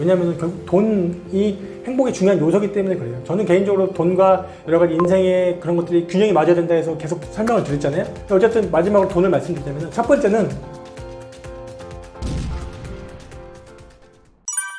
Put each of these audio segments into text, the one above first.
왜냐하면 결국 돈이 행복의 중요한 요소이기 때문에 그래요. 저는 개인적으로 돈과 여러 가지 인생의 그런 것들이 균형이 맞아야 된다 해서 계속 설명을 드렸잖아요. 어쨌든 마지막으로 돈을 말씀드리자면 첫 번째는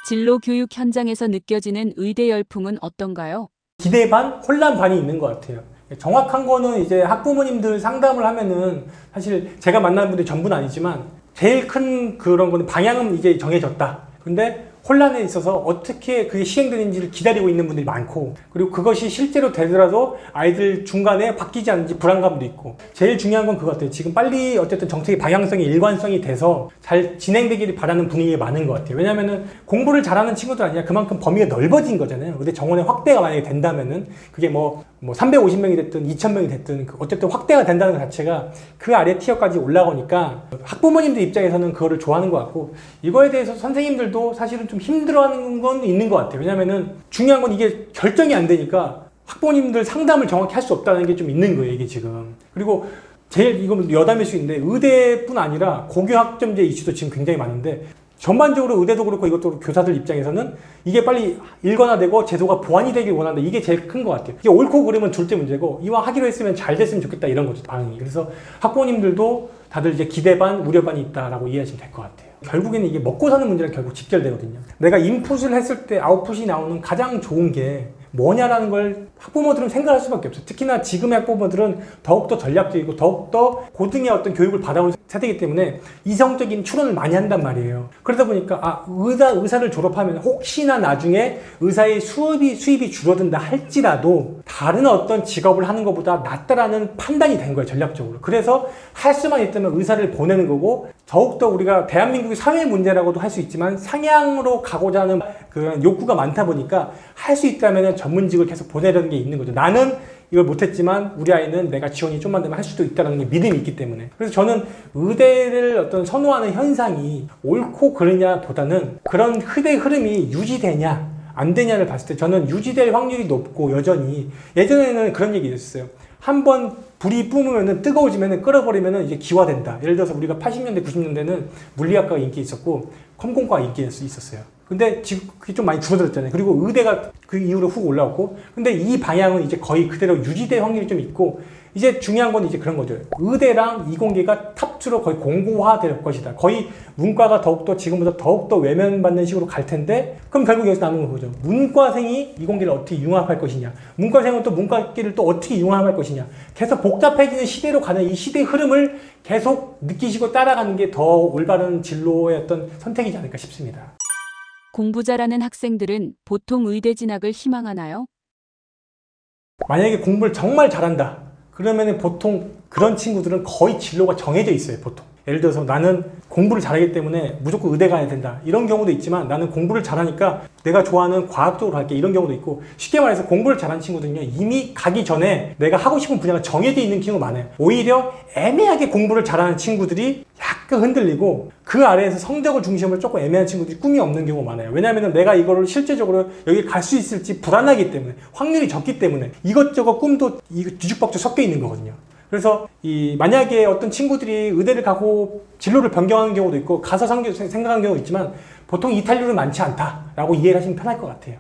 진로 교육 현장에서 느껴지는 의대 열풍은 어떤가요? 기대 반, 혼란 반이 있는 것 같아요. 정확한 거는 이제 학부모님들 상담을 하면은 사실 제가 만나는 분들이 전부는 아니지만 제일 큰 그런 거는 방향은 이제 정해졌다. 근데 혼란에 있어서 어떻게 그게 시행되는지를 기다리고 있는 분들이 많고, 그리고 그것이 실제로 되더라도 아이들 중간에 바뀌지 않는지 불안감도 있고, 제일 중요한 건 그거 같아요. 지금 빨리 어쨌든 정책의 방향성이 일관성이 돼서 잘 진행되기를 바라는 분위기가 많은 것 같아요. 왜냐면은 공부를 잘하는 친구들 아니야 그만큼 범위가 넓어진 거잖아요. 근데 정원의 확대가 만약에 된다면은 그게 뭐 350명이 됐든 2000명이 됐든 어쨌든 확대가 된다는 것 자체가 그 아래 티어까지 올라오니까 학부모님들 입장에서는 그거를 좋아하는 것 같고, 이거에 대해서 선생님들도 사실은 좀 힘들어하는 건 있는 것 같아요. 왜냐면은 중요한 건 이게 결정이 안 되니까 학부모님들 상담을 정확히 할 수 없다는 게 좀 있는 거예요, 이게 지금. 그리고 제일 이건 여담일 수 있는데 의대뿐 아니라 고교학점제 이슈도 지금 굉장히 많은데, 전반적으로 의대도 그렇고 이것도 그렇고 교사들 입장에서는 이게 빨리 일관화되고 제도가 보완이 되길 원한다. 이게 제일 큰 것 같아요. 이게 옳고 그르면 둘째 문제고, 이왕 하기로 했으면 잘 됐으면 좋겠다 이런 거죠, 반응이. 그래서 학부모님들도 다들 이제 기대 반, 우려 반이 있다라고 이해하시면 될 것 같아요. 결국에는 이게 먹고 사는 문제랑 결국 직결되거든요. 내가 인풋을 했을 때 아웃풋이 나오는 가장 좋은 게 뭐냐라는 걸 학부모들은 생각할 수밖에 없어요. 특히나 지금의 학부모들은 더욱더 전략적이고 더욱더 고등의 어떤 교육을 받아온 세대이기 때문에 이성적인 추론을 많이 한단 말이에요. 그러다 보니까 의사를 졸업하면 혹시나 나중에 의사의 수입이 줄어든다 할지라도 다른 어떤 직업을 하는 것보다 낫다라는 판단이 된 거예요, 전략적으로. 그래서 할 수만 있다면 의사를 보내는 거고, 더욱더 우리가 대한민국의 사회 문제라고도 할 수 있지만 상향으로 가고자 하는 그런 욕구가 많다 보니까 할 수 있다면 전문직을 계속 보내려는 게 있는 거죠. 나는 이걸 못했지만 우리 아이는 내가 지원이 좀만 되면 할 수도 있다는 게 믿음이 있기 때문에. 그래서 저는 의대를 어떤 선호하는 현상이 옳고 그르냐 보다는 그런 흐름이 유지되냐 안 되냐를 봤을 때 저는 유지될 확률이 높고, 여전히 예전에는 그런 얘기 있었어요. 한번 불이 뿜으면 뜨거워지면 끓어버리면 이제 기화된다. 예를 들어서 우리가 80년대 90년대는 물리학과가 인기 있었고 컴공과가 인기 있었어요. 근데 지금 그게 좀 많이 줄어들었잖아요. 그리고 의대가 그 이후로 훅 올라왔고, 근데 이 방향은 이제 거의 그대로 유지될 확률이 좀 있고, 이제 중요한 건 이제 그런 거죠. 의대랑 이공계가 탑2로 거의 공고화될 것이다. 거의 문과가 더욱더 지금보다 더욱더 외면받는 식으로 갈 텐데, 그럼 결국 여기서 남은 거죠. 문과생이 이공계를 어떻게 융합할 것이냐, 문과생은 또 문과계를 또 어떻게 융합할 것이냐, 계속 복잡해지는 시대로 가는 이 시대의 흐름을 계속 느끼시고 따라가는 게 더 올바른 진로의 어떤 선택이지 않을까 싶습니다. 공부 잘하는 학생들은 보통 의대 진학을 희망하나요? 만약에 공부를 정말 잘한다 그러면 보통 그런 친구들은 거의 진로가 정해져 있어요, 보통. 예를 들어서 나는 공부를 잘하기 때문에 무조건 의대 가야 된다 이런 경우도 있지만, 나는 공부를 잘하니까 내가 좋아하는 과학 쪽으로 갈게 이런 경우도 있고, 쉽게 말해서 공부를 잘하는 친구들은요 이미 가기 전에 내가 하고 싶은 분야가 정해져 있는 경우가 많아요. 오히려 애매하게 공부를 잘하는 친구들이 약간 흔들리고, 그 아래에서 성적을 중심으로 조금 애매한 친구들이 꿈이 없는 경우가 많아요. 왜냐하면 내가 이거를 실제적으로 여기 갈 수 있을지 불안하기 때문에, 확률이 적기 때문에 이것저것 꿈도 뒤죽박죽 섞여 있는 거거든요. 그래서 만약에 어떤 친구들이 의대를 가고 진로를 변경하는 경우도 있고 가서 생각하는 경우도 있지만, 보통 이탈률은 많지 않다라고 이해를 하시면 편할 것 같아요.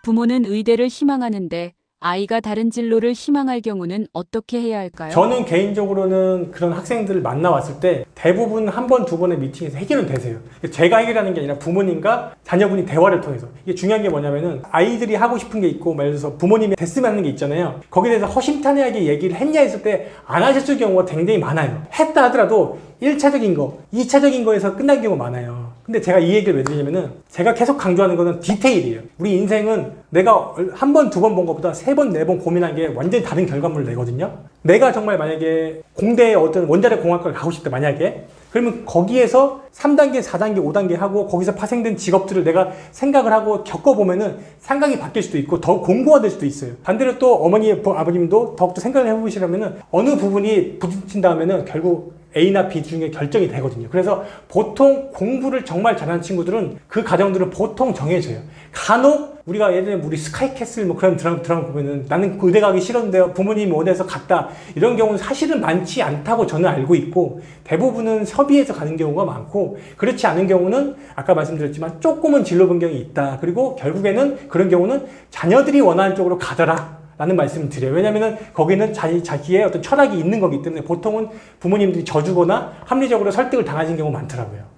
부모는 의대를 희망하는데 아이가 다른 진로를 희망할 경우는 어떻게 해야 할까요? 저는 개인적으로는 그런 학생들을 만나왔을 때 대부분 한 번, 두 번의 미팅에서 해결은 되세요. 제가 해결하는 게 아니라 부모님과 자녀분이 대화를 통해서. 이게 중요한 게 뭐냐면은 아이들이 하고 싶은 게 있고, 예를 들어서 부모님이 됐으면 하는 게 있잖아요. 거기에 대해서 허심탄회하게 얘기를 했냐 했을 때 안 하셨을 경우가 굉장히 많아요. 했다 하더라도 1차적인 거, 2차적인 거에서 끝난 경우가 많아요. 근데 제가 이 얘기를 왜 드리냐면은, 제가 계속 강조하는 거는 디테일이에요. 우리 인생은 내가 한 번, 두 번 본 것보다 세 번, 네 번 고민한 게 완전히 다른 결과물을 내거든요. 내가 정말 만약에 공대에 어떤 원자력 공학과를 가고 싶다, 만약에. 그러면 거기에서 3단계, 4단계, 5단계 하고 거기서 파생된 직업들을 내가 생각을 하고 겪어보면은 생각이 바뀔 수도 있고 더 공고화될 수도 있어요. 반대로 또 어머니, 아버님도 더욱더 생각을 해보시려면은 어느 부분이 부딪힌 다음에는 결국 A나 B 중에 결정이 되거든요. 그래서 보통 공부를 정말 잘하는 친구들은 그 가정들은 보통 정해져요. 간혹 우리가 예전에 우리 스카이캐슬 뭐 그런 드라마 보면은 나는 의대 가기 싫었는데 부모님이 원해서 갔다, 이런 경우는 사실은 많지 않다고 저는 알고 있고, 대부분은 협의해서 가는 경우가 많고, 그렇지 않은 경우는 아까 말씀드렸지만 조금은 진로 변경이 있다. 그리고 결국에는 그런 경우는 자녀들이 원하는 쪽으로 가더라 라는 말씀을 드려요. 왜냐면은 거기는 자기의 어떤 철학이 있는 거기 때문에 보통은 부모님들이 져주거나 합리적으로 설득을 당하시는 경우가 많더라고요.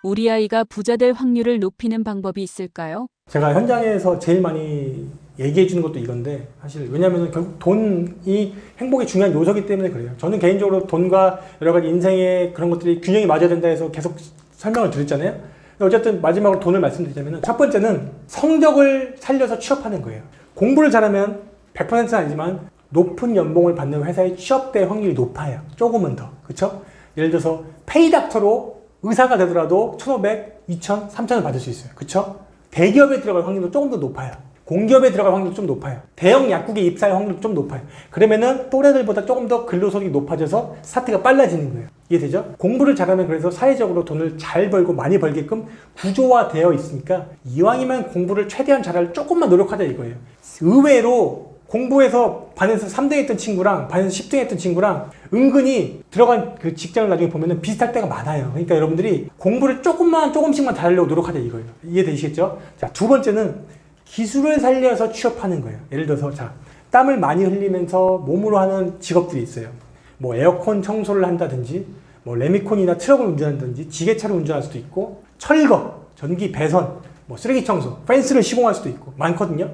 우리 아이가 부자 될 확률을 높이는 방법이 있을까요? 제가 현장에서 제일 많이 얘기해 주는 것도 이건데, 사실 왜냐면은 결국 돈이 행복의 중요한 요소이기 때문에 그래요. 저는 개인적으로 돈과 여러 가지 인생의 그런 것들이 균형이 맞아야 된다 해서 계속 설명을 드렸잖아요. 어쨌든 마지막으로 돈을 말씀드리자면, 첫 번째는 성적을 살려서 취업하는 거예요. 공부를 잘하면 100%는 아니지만 높은 연봉을 받는 회사에 취업될 확률이 높아요. 조금은 더. 그쵸? 예를 들어서 페이닥터로 의사가 되더라도 1,500, 2,000, 3,000을 받을 수 있어요. 그쵸? 대기업에 들어갈 확률도 조금 더 높아요. 공기업에 들어갈 확률도 좀 높아요. 대형 약국에 입사할 확률도 좀 높아요. 그러면은 또래들보다 조금 더 근로소득이 높아져서 스타트가 빨라지는 거예요. 이해되죠? 공부를 잘하면 그래서 사회적으로 돈을 잘 벌고 많이 벌게끔 구조화되어 있으니까 이왕이면 공부를 최대한 잘할 조금만 노력하자 이거예요. 의외로 공부에서 반에서 3등 했던 친구랑 반에서 10등 했던 친구랑 은근히 들어간 그 직장을 나중에 보면은 비슷할 때가 많아요. 그러니까 여러분들이 공부를 조금씩만 잘하려고 노력하자 이거예요. 이해되시겠죠? 자, 두 번째는 기술을 살려서 취업하는 거예요. 예를 들어서 땀을 많이 흘리면서 몸으로 하는 직업들이 있어요. 뭐 에어컨 청소를 한다든지, 뭐 레미콘이나 트럭을 운전한다든지, 지게차를 운전할 수도 있고, 철거, 전기 배선, 뭐 쓰레기 청소, 펜스를 시공할 수도 있고 많거든요.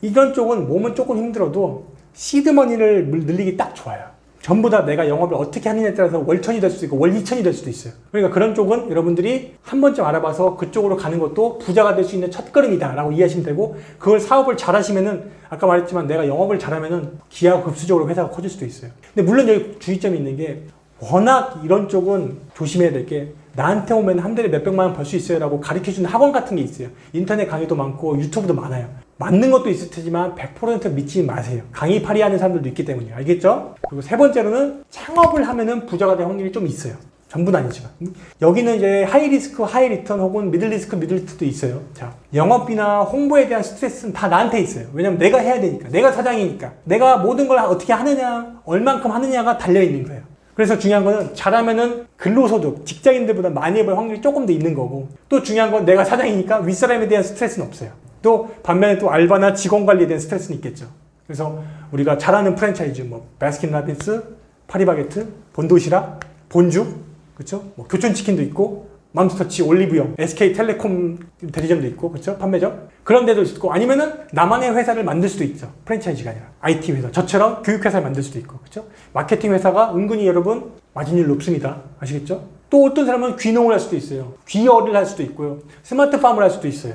이런 쪽은 몸은 조금 힘들어도 시드머니를 늘리기 딱 좋아요. 전부 다 내가 영업을 어떻게 하느냐에 따라서 월천이 될 수도 있고 월이천이 될 수도 있어요. 그러니까 그런 쪽은 여러분들이 한 번쯤 알아봐서 그쪽으로 가는 것도 부자가 될 수 있는 첫걸음이다 라고 이해하시면 되고, 그걸 사업을 잘 하시면은 아까 말했지만 내가 영업을 잘하면은 기하급수적으로 회사가 커질 수도 있어요. 근데 물론 여기 주의점이 있는 게, 워낙 이런 쪽은 조심해야 될 게, 나한테 오면 한 달에 몇백만 원 벌 수 있어요 라고 가르쳐주는 학원 같은 게 있어요. 인터넷 강의도 많고 유튜브도 많아요. 맞는 것도 있을 테지만 100% 믿지 마세요. 강의 파리하는 사람들도 있기 때문이에요. 알겠죠? 그리고 세 번째로는 창업을 하면은 부자가 될 확률이 좀 있어요. 전부는 아니지만. 여기는 이제 하이 리스크, 하이 리턴 혹은 미들 리스크, 미들 리턴도 있어요. 자, 영업이나 홍보에 대한 스트레스는 다 나한테 있어요. 왜냐면 내가 해야 되니까. 내가 사장이니까. 내가 모든 걸 어떻게 하느냐, 얼만큼 하느냐가 달려있는 거예요. 그래서 중요한 거는 잘하면은 근로소득, 직장인들보다 많이 벌 확률이 조금 더 있는 거고, 또 중요한 건 내가 사장이니까 윗사람에 대한 스트레스는 없어요. 또 반면에 또 알바나 직원 관리에 대한 스트레스는 있겠죠. 그래서 우리가 잘하는 프랜차이즈, 뭐 바스킨라빈스, 파리바게트, 본도시락, 본죽, 그렇죠? 뭐 교촌치킨도 있고, 맘스터치, 올리브영, SK텔레콤 대리점도 있고, 그렇죠? 판매점 그런 데도 있고, 아니면은 나만의 회사를 만들 수도 있죠. 프랜차이즈가 아니라 IT 회사, 저처럼 교육회사를 만들 수도 있고, 그렇죠? 마케팅 회사가 은근히 여러분 마진율 높습니다. 아시겠죠? 또 어떤 사람은 귀농을 할 수도 있어요. 귀어를 할 수도 있고요. 스마트팜을 할 수도 있어요.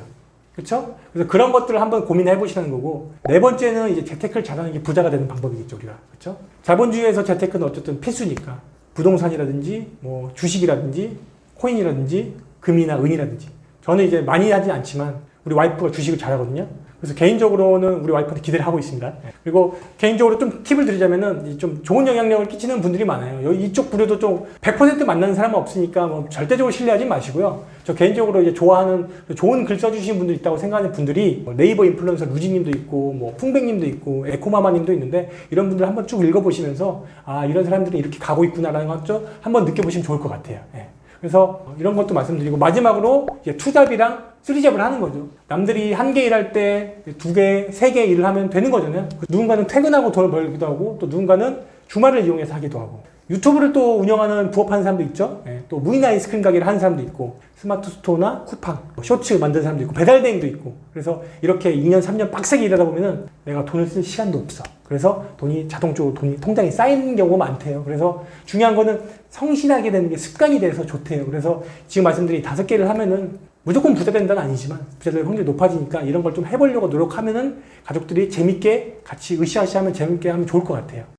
그렇죠? 그래서 그런 것들을 한번 고민해 보시는 거고, 네 번째는 이제 재테크를 잘하는 게 부자가 되는 방법이겠죠, 우리가. 그렇죠? 자본주의에서 재테크는 어쨌든 필수니까 부동산이라든지 뭐 주식이라든지 코인이라든지 금이나 은이라든지. 저는 이제 많이 하진 않지만 우리 와이프가 주식을 잘하거든요. 그래서 개인적으로는 우리 와이프한테 기대를 하고 있습니다. 그리고 개인적으로 좀 팁을 드리자면은 좀 좋은 영향력을 끼치는 분들이 많아요. 이쪽 부류도 좀 100% 만나는 사람은 없으니까 뭐 절대적으로 신뢰하지 마시고요. 저 개인적으로 이제 좋아하는 좋은 글 써주시는 분들 있다고 생각하는 분들이 뭐 네이버 인플루언서 루지님도 있고, 뭐 풍백님도 있고, 에코마마님도 있는데, 이런 분들 한번 쭉 읽어보시면서 아, 이런 사람들이 이렇게 가고 있구나라는 걸 좀 한번 느껴보시면 좋을 것 같아요. 예. 그래서 이런 것도 말씀드리고, 마지막으로 이제 투잡이랑 쓰리잡을 하는 거죠. 남들이 한 개 일할 때 두 개, 세 개 일을 하면 되는 거잖아요. 누군가는 퇴근하고 돈을 벌기도 하고, 또 누군가는 주말을 이용해서 하기도 하고, 유튜브를 또 운영하는 부업하는 사람도 있죠. 예, 또 무인 아이스크림 가게를 하는 사람도 있고, 스마트 스토어나 쿠팡, 쇼츠 만드는 사람도 있고, 배달대행도 있고. 그래서 이렇게 2년, 3년 빡세게 일하다 보면은 내가 돈을 쓸 시간도 없어. 그래서 돈이 자동적으로 통장에 쌓이는 경우가 많대요. 그래서 중요한 거는 성실하게 되는 게 습관이 돼서 좋대요. 그래서 지금 말씀드린 5개를 하면은 무조건 부자 된다는 아니지만 부자 될 확률이 높아지니까 이런 걸 좀 해보려고 노력하면은 가족들이 재밌게 같이 으쌰으쌰하면 재밌게 하면 좋을 것 같아요.